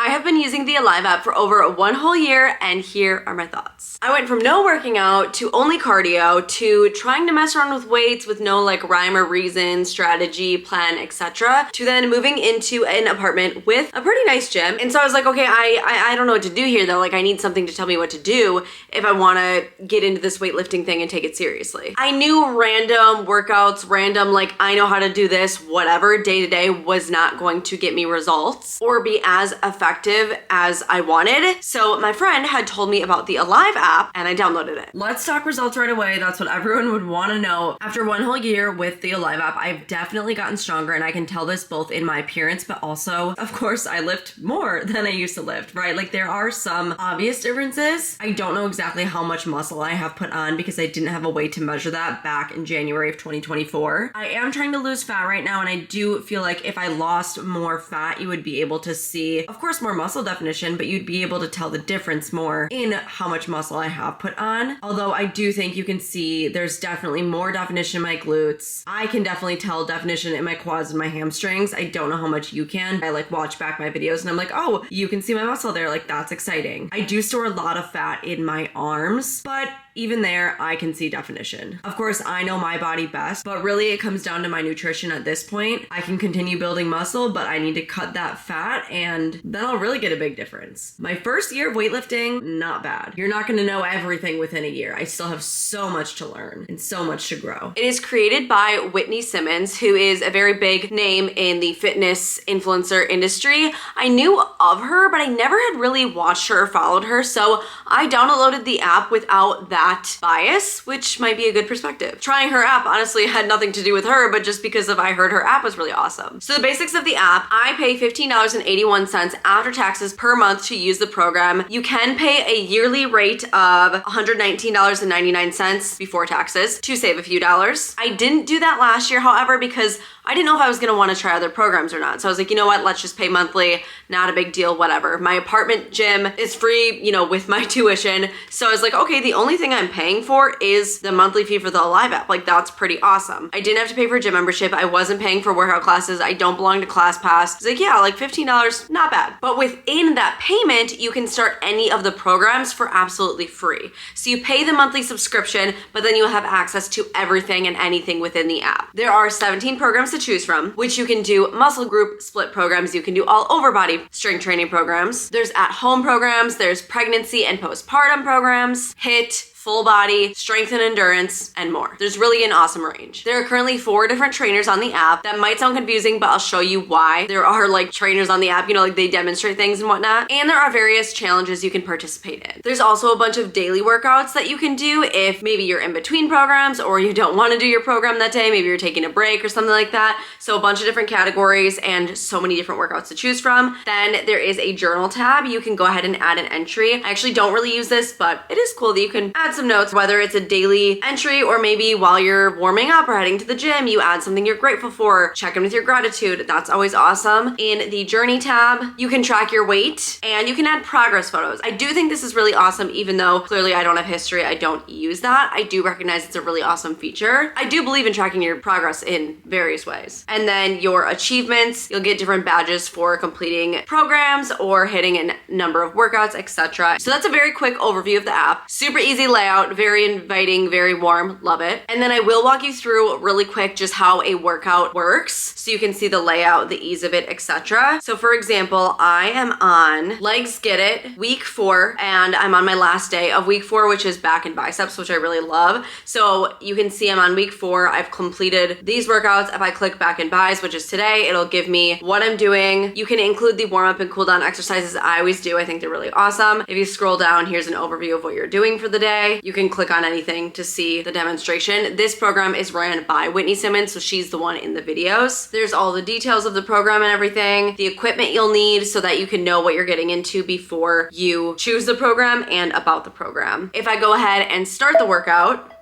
I have been using the Alive app for over 1 whole year, and here are my thoughts. I went from no working out to only cardio to trying to mess around with weights with no like rhyme or reason, strategy, plan, etc. to then moving into an apartment with a pretty nice gym. And so I was like, okay, I don't know what to do here though. Like I need something to tell me what to do if I want to get into this weightlifting thing and take it seriously. I knew random workouts, random like I know how to do this, whatever, day to day was not going to get me results or be as effective as I wanted. So my friend had told me about the Alive app and I downloaded it. Let's talk results right away. That's what everyone would want to know. After 1 whole year with the Alive app, I've definitely gotten stronger, and I can tell this both in my appearance, but also, of course, I lift more than I used to lift, right? Like there are some obvious differences. I don't know exactly how much muscle I have put on because I didn't have a way to measure that back in January of 2024. I am trying to lose fat right now, and I do feel like if I lost more fat, you would be able to see, of course, more muscle definition, but you'd be able to tell the difference more in how much muscle I have put on. Although I do think you can see there's definitely more definition in my glutes. I can definitely tell definition in my quads and my hamstrings. I don't know how much you can. I like watch back my videos and I'm like, oh, you can see my muscle there. Like that's exciting. I do store a lot of fat in my arms, but even there, I can see definition. Of course, I know my body best, but really it comes down to my nutrition at this point. I can continue building muscle, but I need to cut that fat and then I'll really get a big difference. My first year of weightlifting, not bad. You're not gonna know everything within a year. I still have so much to learn and so much to grow. It is created by Whitney Simmons, who is a very big name in the fitness influencer industry. I knew of her, but I never had really watched her or followed her, so I downloaded the app without that bias, which might be a good perspective. Trying her app honestly had nothing to do with her, but just because I heard her app was really awesome. So the basics of the app, I pay $15.81 after taxes per month to use the program. You can pay a yearly rate of $119.99 before taxes to save a few dollars. I didn't do that last year, however, because I didn't know if I was gonna wanna try other programs or not. So I was like, you know what, let's just pay monthly, not a big deal, whatever. My apartment gym is free, you know, with my tuition. So I was like, okay, the only thing I'm paying for is the monthly fee for the Alive app. Like that's pretty awesome. I didn't have to pay for gym membership. I wasn't paying for workout classes. I don't belong to ClassPass. It's like, yeah, like $15, not bad. But within that payment, you can start any of the programs for absolutely free. So you pay the monthly subscription, but then you'll have access to everything and anything within the app. There are 17 programs to choose from, which you can do muscle group split programs. You can do all over body strength training programs. There's at home programs. There's pregnancy and postpartum programs, HIIT, full body, strength and endurance, and more. There's really an awesome range. There are currently 4 different trainers on the app. That might sound confusing, but I'll show you why. There are like trainers on the app, you know, like they demonstrate things and whatnot. And there are various challenges you can participate in. There's also a bunch of daily workouts that you can do if maybe you're in between programs or you don't want to do your program that day. Maybe you're taking a break or something like that. So a bunch of different categories and so many different workouts to choose from. Then there is a journal tab. You can go ahead and add an entry. I actually don't really use this, but it is cool that you can add some notes, whether it's a daily entry or maybe while you're warming up or heading to the gym, you add something you're grateful for, check in with your gratitude. That's always awesome. In the journey tab, you can track your weight and you can add progress photos. I do think this is really awesome, even though clearly I don't have history, I don't use that. I do recognize it's a really awesome feature. I do believe in tracking your progress in various ways. And then your achievements, you'll get different badges for completing programs or hitting a number of workouts, etc. So that's a very quick overview of the app. Super easy layout, very inviting, very warm, love it. And then I will walk you through really quick just how a workout works so you can see the layout, the ease of it, etc. So for example, I am on Legs Get It week 4 and I'm on my last day of week 4, which is back and biceps, which I really love. So you can see I'm on week 4. I've completed these workouts. If I click back and bis, which is today, it'll give me what I'm doing. You can include the warm up and cool down exercises. I always do. I think they're really awesome. If you scroll down, here's an overview of what you're doing for the day. You can click on anything to see the demonstration. This program is ran by Whitney Simmons, so she's the one in the videos. There's all the details of the program and everything, the equipment you'll need so that you can know what you're getting into before you choose the program and about the program. If I go ahead and start the workout,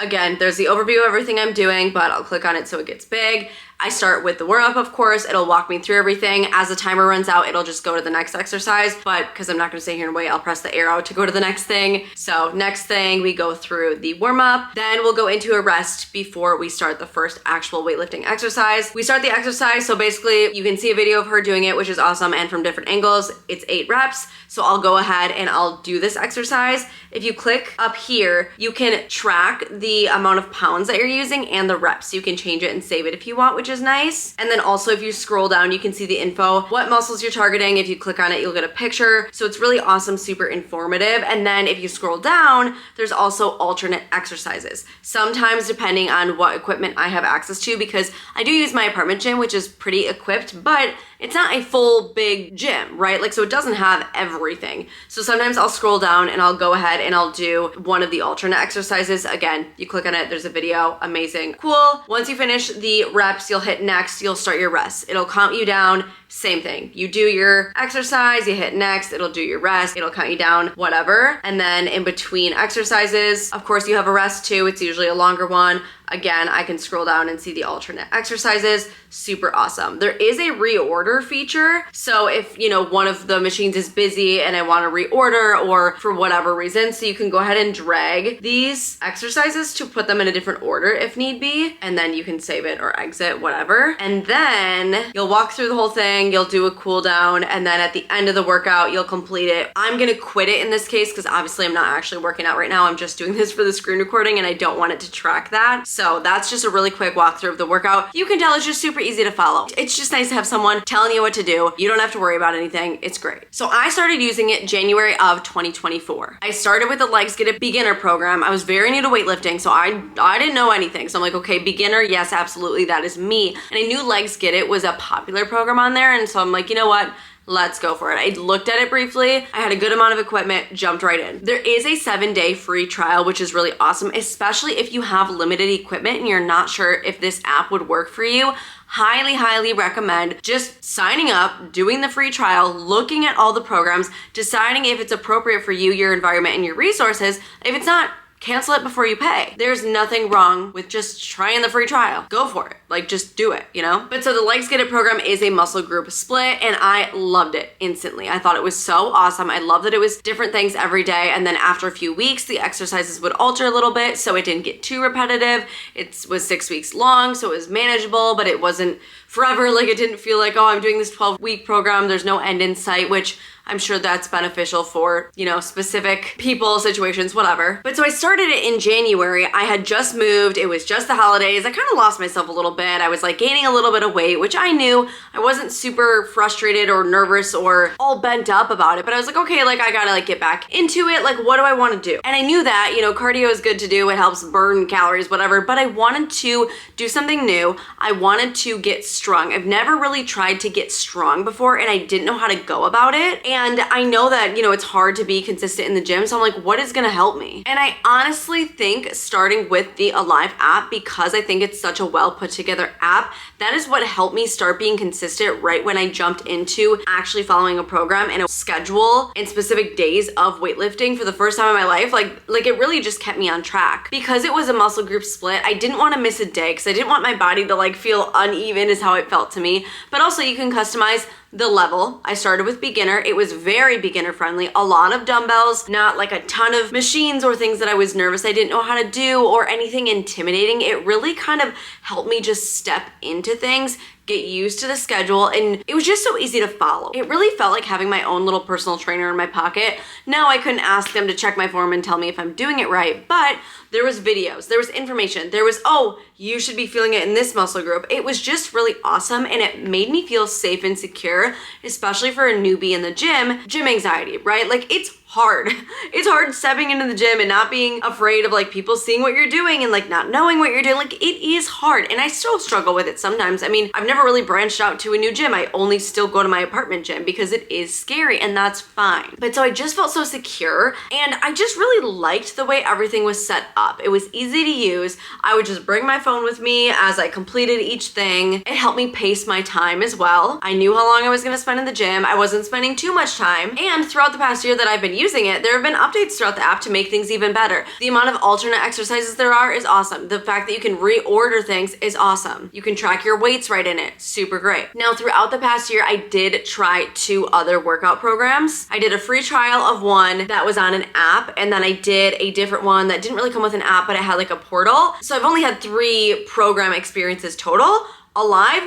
again, there's the overview of everything I'm doing, but I'll click on it so it gets big. I start with the warm up, of course. It'll walk me through everything. As the timer runs out, it'll just go to the next exercise. But because I'm not gonna stay here and wait, I'll press the arrow to go to the next thing. So next thing, we go through the warm up. Then we'll go into a rest before we start the first actual weightlifting exercise. We start the exercise. So basically you can see a video of her doing it, which is awesome. And from different angles, it's 8 reps. So I'll go ahead and I'll do this exercise. If you click up here, you can track the amount of pounds that you're using and the reps. You can change it and save it if you want, which is nice. And then also if you scroll down, you can see the info, what muscles you're targeting. If you click on it, you'll get a picture. So it's really awesome, super informative. And then if you scroll down, there's also alternate exercises. Sometimes depending on what equipment I have access to, because I do use my apartment gym, which is pretty equipped, but it's not a full big gym, right? Like, so it doesn't have everything. So sometimes I'll scroll down and I'll go ahead and I'll do one of the alternate exercises. Again, you click on it, there's a video, amazing, cool. Once you finish the reps, you'll hit next, you'll start your rest. It'll count you down. Same thing. You do your exercise, you hit next, it'll do your rest, it'll count you down, whatever. And then in between exercises, of course, you have a rest too. It's usually a longer one. Again, I can scroll down and see the alternate exercises. Super awesome. There is a reorder feature. So if, you know, one of the machines is busy and I want to reorder or for whatever reason, so you can go ahead and drag these exercises to put them in a different order if need be. And then you can save it or exit, whatever. And then you'll walk through the whole thing. You'll do a cool down. And then at the end of the workout, you'll complete it. I'm going to quit it in this case because obviously I'm not actually working out right now. I'm just doing this for the screen recording and I don't want it to track that. So that's just a really quick walkthrough of the workout. You can tell it's just super easy to follow. It's just nice to have someone telling you what to do. You don't have to worry about anything. It's great. So I started using it January of 2024. I started with the Legs Get It beginner program. I was very new to weightlifting, so I didn't know anything. So I'm like, okay, beginner, yes, absolutely, that is me. And I knew Legs Get It was a popular program on there, and so I'm like, you know what? Let's go for it. I looked at it briefly. I had a good amount of equipment, jumped right in. There is a 7-day free trial, which is really awesome, especially if you have limited equipment and you're not sure if this app would work for you. Highly, highly recommend just signing up, doing the free trial, looking at all the programs, deciding if it's appropriate for you, your environment, and your resources. If it's not, cancel it before you pay. There's nothing wrong with just trying the free trial. Go for it. Like, just do it, you know? But so the Legs Get It program is a muscle group split and I loved it instantly. I thought it was so awesome. I love that it was different things every day. And then after a few weeks, the exercises would alter a little bit so it didn't get too repetitive. It was 6 weeks long, so it was manageable, but it wasn't forever. Like, it didn't feel like, oh, I'm doing this 12-week program. There's no end in sight, which I'm sure that's beneficial for, you know, specific people, situations, whatever. But so I started it in January. I had just moved. It was just the holidays. I kind of lost myself a little bit. I was like gaining a little bit of weight, which I knew. I wasn't super frustrated or nervous or all bent up about it, but I was like, okay, like I gotta like get back into it. Like, what do I want to do? And I knew that, you know, cardio is good to do. It helps burn calories, whatever, but I wanted to do something new. I wanted to get strong. I've never really tried to get strong before and I didn't know how to go about it. And I know that, you know, it's hard to be consistent in the gym. So I'm like, what is gonna help me? And I honestly think starting with the Alive app, because I think it's such a well put together app, that is what helped me start being consistent right when I jumped into actually following a program and a schedule and specific days of weightlifting for the first time in my life. Like it really just kept me on track. Because it was a muscle group split, I didn't want to miss a day because I didn't want my body to like feel uneven is how it felt to me. But also you can customize the level. I started with beginner. It was very beginner friendly. A lot of dumbbells, not like a ton of machines or things that I was nervous I didn't know how to do or anything intimidating. It really kind of helped me just step into things, get used to the schedule, and it was just so easy to follow. It really felt like having my own little personal trainer in my pocket. No, I couldn't ask them to check my form and tell me if I'm doing it right, but there was videos, there was information, there was, oh, you should be feeling it in this muscle group. It was just really awesome and it made me feel safe and secure, especially for a newbie in the gym anxiety, right? Like it's hard. It's hard stepping into the gym and not being afraid of like people seeing what you're doing and like not knowing what you're doing. Like it is hard and I still struggle with it sometimes. I mean, I've never really branched out to a new gym. I only still go to my apartment gym because it is scary and that's fine. But so I just felt so secure and I just really liked the way everything was set up. It was easy to use. I would just bring my phone with me as I completed each thing. It helped me pace my time as well. I knew how long I was gonna spend in the gym. I wasn't spending too much time. And throughout the past year that I've been using it, there have been updates throughout the app to make things even better. The amount of alternate exercises there are is awesome. The fact that you can reorder things is awesome. You can track your weights right in it. Super great. Now, throughout the past year, I did try 2 other workout programs. I did a free trial of one that was on an app, and then I did a different one that didn't really come with an app, but it had like a portal. So I've only had 3 program experiences total. Alive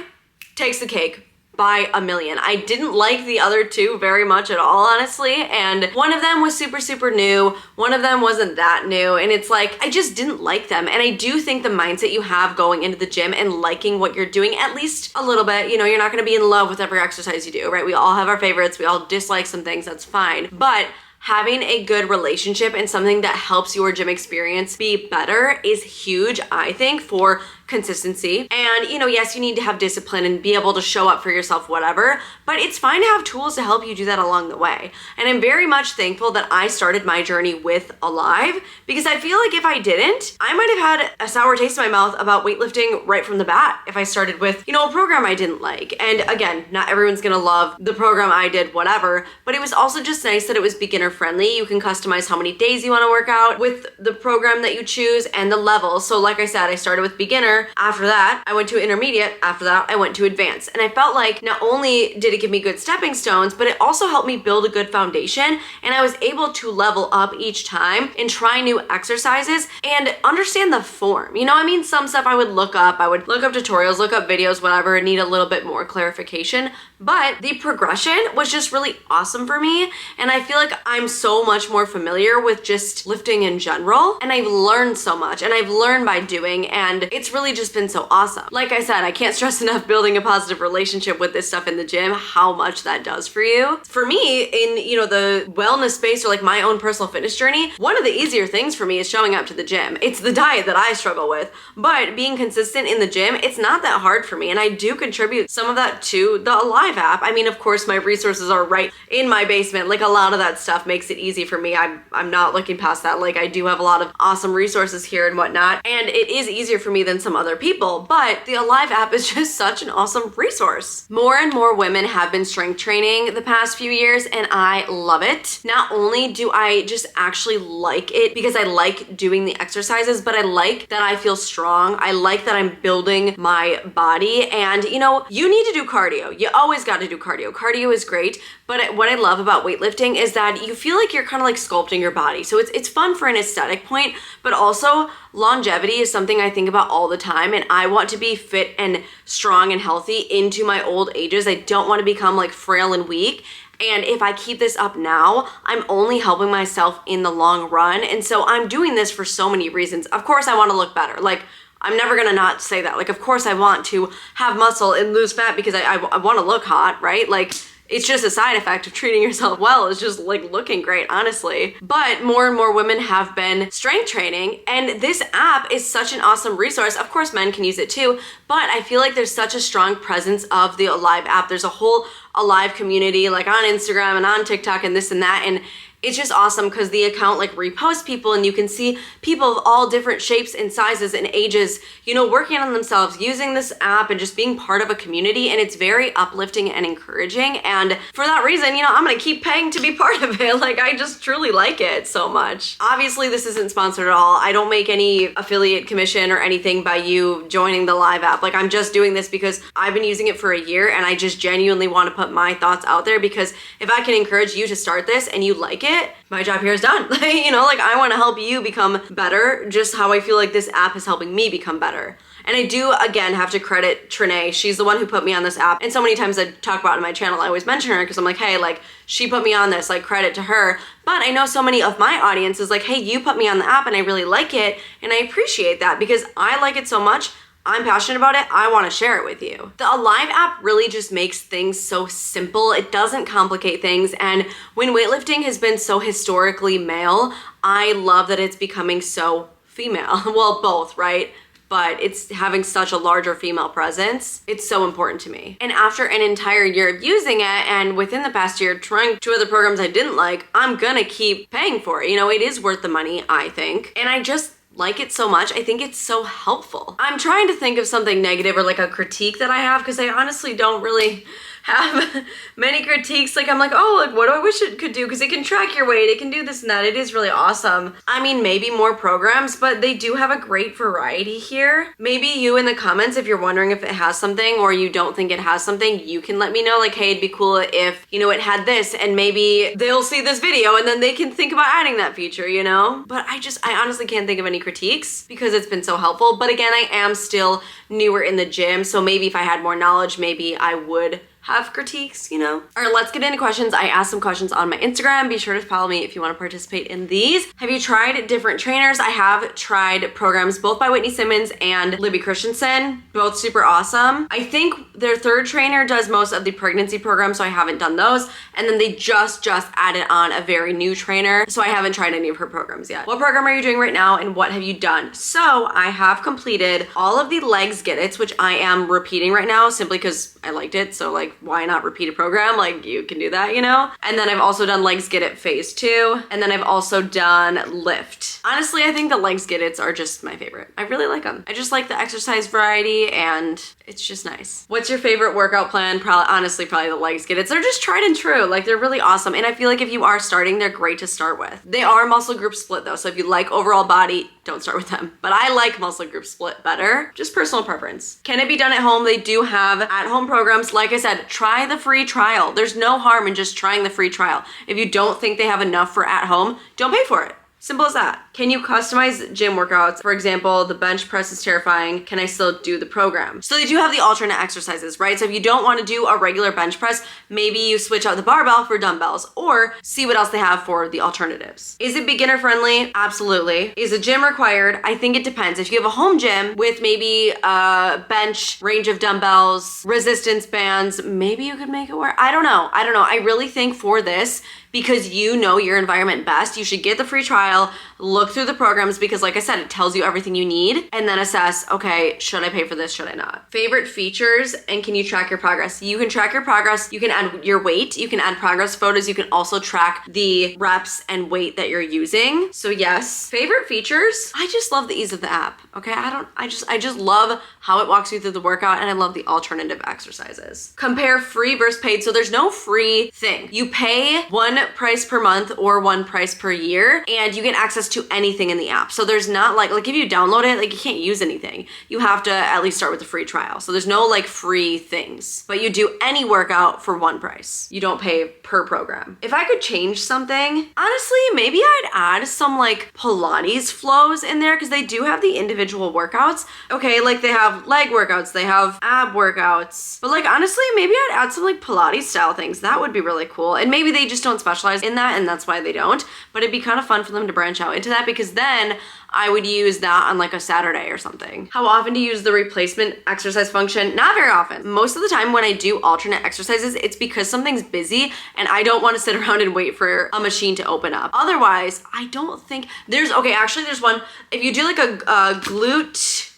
takes the cake by a million. I didn't like the other 2 very much at all, honestly, and one of them was super new, one of them wasn't that new, and it's like, I just didn't like them. And I do think the mindset you have going into the gym and liking what you're doing, at least a little bit, you know, you're not gonna be in love with every exercise you do, right? We all have our favorites, we all dislike some things, that's fine, but having a good relationship and something that helps your gym experience be better is huge, I think, for consistency. And, you know, yes, you need to have discipline and be able to show up for yourself, whatever, but it's fine to have tools to help you do that along the way. And I'm very much thankful that I started my journey with Alive, because I feel like if I didn't, I might have had a sour taste in my mouth about weightlifting right from the bat if I started with, you know, a program I didn't like. And again, not everyone's gonna love the program I did, whatever, but it was also just nice that it was beginner friendly. You can customize how many days you wanna work out with the program that you choose and the level. So like I said, I started with beginner. After that, I went to intermediate. After that, I went to advanced. And I felt like not only did it give me good stepping stones, but it also helped me build a good foundation. And I was able to level up each time and try new exercises and understand the form. You know, I mean, some stuff I would look up tutorials, look up videos, whatever, and need a little bit more clarification. But the progression was just really awesome for me. And I feel like I'm so much more familiar with just lifting in general. And I've learned so much, and I've learned by doing, and it's really just been so awesome. Like I said, I can't stress enough building a positive relationship with this stuff in the gym, how much that does for you. For me, in, you know, the wellness space or like my own personal fitness journey, one of the easier things for me is showing up to the gym. It's the diet that I struggle with, but being consistent in the gym, it's not that hard for me. And I do contribute some of that to the Alive app. I mean, of course, my resources are right in my basement. Like, a lot of that stuff makes it easy for me. I'm not looking past that. Like, I do have a lot of awesome resources here and whatnot, and it is easier for me than some other people, but the Alive app is just such an awesome resource. More and more women have been strength training the past few years, and I love it. Not only do I just actually like it because I like doing the exercises, but I like that I feel strong. I like that I'm building my body, and you know, you need to do cardio. You always got to do cardio. Cardio is great, but what I love about weightlifting is that you feel like you're kind of like sculpting your body. So it's fun for an aesthetic point, but also longevity is something I think about all the time, and I want to be fit and strong and healthy into my old ages. I don't want to become like frail and weak. And if I keep this up now, I'm only helping myself in the long run. And so I'm doing this for so many reasons. Of course, I want to look better. Like, I'm never gonna not say that. Like, of course I want to have muscle and lose fat because I want to look hot, right? Like, it's just a side effect of treating yourself well. It's just like looking great, honestly. But more and more women have been strength training, and this app is such an awesome resource. Of course, men can use it too, but I feel like there's such a strong presence of the Alive app. There's a whole Alive community, like on Instagram and on TikTok and this and that, and it's just awesome because the account like reposts people, and you can see people of all different shapes and sizes and ages, you know, working on themselves, using this app and just being part of a community. And it's very uplifting and encouraging. And for that reason, you know, I'm gonna keep paying to be part of it. Like, I just truly like it so much. Obviously, this isn't sponsored at all. I don't make any affiliate commission or anything by you joining the Live app. Like, I'm just doing this because I've been using it for a year, and I just genuinely want to put my thoughts out there, because if I can encourage you to start this and you like it, my job here is done. You know, like, I want to help you become better, just how I feel like this app is helping me become better. And I do, again, have to credit Trinae. She's the one who put me on this app. And so many times I talk about it on my channel, I always mention her because I'm like, hey, like, she put me on this, like, credit to her. But I know so many of my audience is like, hey, you put me on the app and I really like it. And I appreciate that because I like it so much. I'm passionate about it, I wanna share it with you. The Alive app really just makes things so simple. It doesn't complicate things. And when weightlifting has been so historically male, I love that it's becoming so female. Well, both, right? But it's having such a larger female presence. It's so important to me. And after an entire year of using it, and within the past year trying 2 other programs I didn't like, I'm gonna keep paying for it. You know, it is worth the money, I think. And I just like it so much. I think it's so helpful. I'm trying to think of something negative or like a critique that I have, because I honestly don't really have many critiques. Like I'm like, oh, like what do I wish it could do? Because it can track your weight, it can do this and that. It is really awesome. I mean, maybe more programs, but they do have a great variety here. Maybe you in the comments, if you're wondering if it has something or you don't think it has something, you can let me know, like, hey, it'd be cool if, you know, it had this, and maybe they'll see this video and then they can think about adding that feature, you know? But I honestly can't think of any critiques because it's been so helpful. But again, I am still newer in the gym, so maybe if I had more knowledge, maybe I would have critiques, you know? All right, let's get into questions. I asked some questions on my Instagram. Be sure to follow me if you want to participate in these. Have you tried different trainers? I have tried programs both by Whitney Simmons and Libby Christensen, both super awesome. I think their third trainer does most of the pregnancy program, so I haven't done those. And then they just added on a very new trainer, so I haven't tried any of her programs yet. What program are you doing right now and what have you done? So I have completed all of the legs get it's, which I am repeating right now simply because I liked it. So like, why not repeat a program? Like you can do that, you know? And then I've also done legs get it phase 2. And then I've also done lift. Honestly, I think the legs get it's are just my favorite. I really like them. I just like the exercise variety and it's just nice. What's your favorite workout plan? Honestly, probably the legs get it's. They're just tried and true. Like they're really awesome. And I feel like if you are starting, they're great to start with. They are muscle group split though. So if you like overall body, don't start with them. But I like muscle group split better. Just personal preference. Can it be done at home? They do have at-home programs. Like I said, try the free trial. There's no harm in just trying the free trial. If you don't think they have enough for at home, don't pay for it. Simple as that. Can you customize gym workouts? For example, the bench press is terrifying. Can I still do the program? So they do have the alternate exercises, right? So if you don't want to do a regular bench press, maybe you switch out the barbell for dumbbells or see what else they have for the alternatives. Is it beginner friendly? Absolutely. Is a gym required? I think it depends. If you have a home gym with maybe a bench, range of dumbbells, resistance bands, maybe you could make it work. I don't know. I really think for this, because you know your environment best, you should get the free trial, look through the programs because like I said, it tells you everything you need and then assess, okay, should I pay for this, should I not? Favorite features and can you track your progress? You can track your progress, you can add your weight, you can add progress photos, you can also track the reps and weight that you're using. So yes, favorite features, I just love the ease of the app, okay? I just love how it walks you through the workout and I love the alternative exercises. Compare free versus paid. So there's no free thing. You pay one price per month or one price per year and you get access to anything in the app. So there's not like if you download it, like you can't use anything. You have to at least start with a free trial. So there's no like free things, but you do any workout for one price. You don't pay per program. If I could change something, honestly, maybe I'd add some like Pilates flows in there because they do have the individual workouts. Okay, like they have leg workouts, they have ab workouts, but like honestly, maybe I'd add some like Pilates style things. That would be really cool. And maybe they just don't specialize in that and that's why they don't, but it'd be kind of fun for them to branch out into that because then I would use that on like a Saturday or something. How often do you use the replacement exercise function? Not very often. Most of the time when I do alternate exercises, it's because something's busy and I don't want to sit around and wait for a machine to open up. Otherwise, I don't think actually there's one. If you do like a glute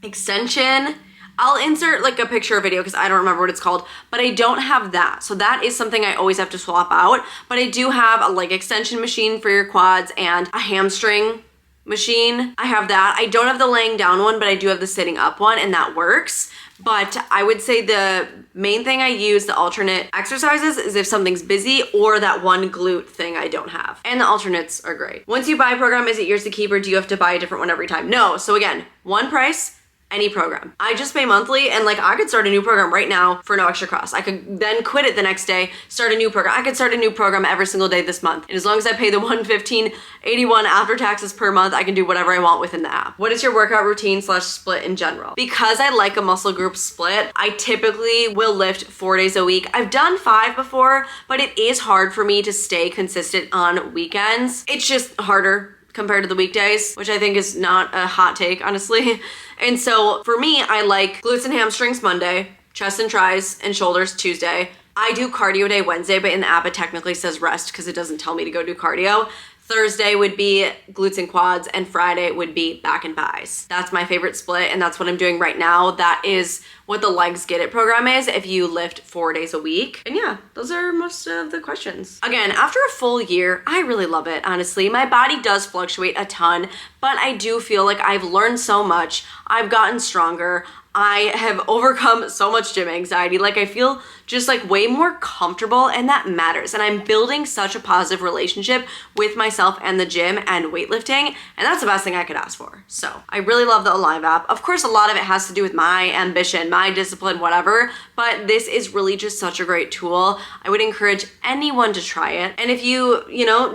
extension, I'll insert like a picture or video because I don't remember what it's called, but I don't have that. So that is something I always have to swap out. But I do have a leg extension machine for your quads and a hamstring machine. I have that. I don't have the laying down one, but I do have the sitting up one and that works. But I would say the main thing I use the alternate exercises is if something's busy or that one glute thing I don't have. And the alternates are great. Once you buy a program, is it yours to keep or do you have to buy a different one every time? No. So again, one price, any program. I just pay monthly and like I could start a new program right now for no extra cost. I could then quit it the next day, start a new program. I could start a new program every single day this month. And as long as I pay the $115.81 after taxes per month, I can do whatever I want within the app. What is your workout routine / split in general? Because I like a muscle group split, I typically will lift 4 days a week. I've done 5 before, but it is hard for me to stay consistent on weekends. It's just harder compared to the weekdays, which I think is not a hot take, honestly. And so for me, I like glutes and hamstrings Monday, chest and tris and shoulders Tuesday. I do cardio day Wednesday, but in the app it technically says rest because it doesn't tell me to go do cardio. Thursday would be glutes and quads, and Friday would be back and buys. That's my favorite split, and that's what I'm doing right now. That is what the Legs Get It program is if you lift 4 days a week. And yeah, those are most of the questions. Again, after a full year, I really love it, honestly. My body does fluctuate a ton, but I do feel like I've learned so much. I've gotten stronger. I have overcome so much gym anxiety. Like I feel just like way more comfortable, and that matters. And I'm building such a positive relationship with myself and the gym and weightlifting, and that's the best thing I could ask for. So I really love the Alive app. Of course, a lot of it has to do with my ambition, my discipline, whatever, but this is really just such a great tool. I would encourage anyone to try it. And if you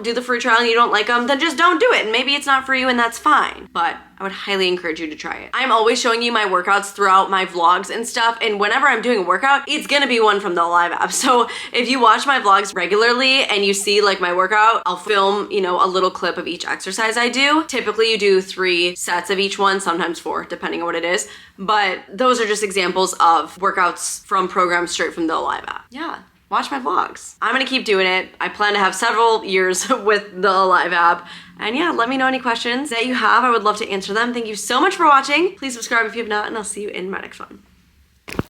do the free trial and you don't like them, then just don't do it. And maybe it's not for you, and that's fine. But I would highly encourage you to try it. I'm always showing you my workouts throughout my vlogs and stuff, and whenever I'm doing a workout, it's gonna be one from the Alive app. So if you watch my vlogs regularly and you see like my workout, I'll film, a little clip of each exercise I do. Typically you do 3 sets of each one, sometimes 4, depending on what it is. But those are just examples of workouts from programs straight from the Alive app. Yeah. Watch my vlogs. I'm gonna keep doing it. I plan to have several years with the Alive app. And yeah, let me know any questions that you have. I would love to answer them. Thank you so much for watching. Please subscribe if you have not, and I'll see you in my next one.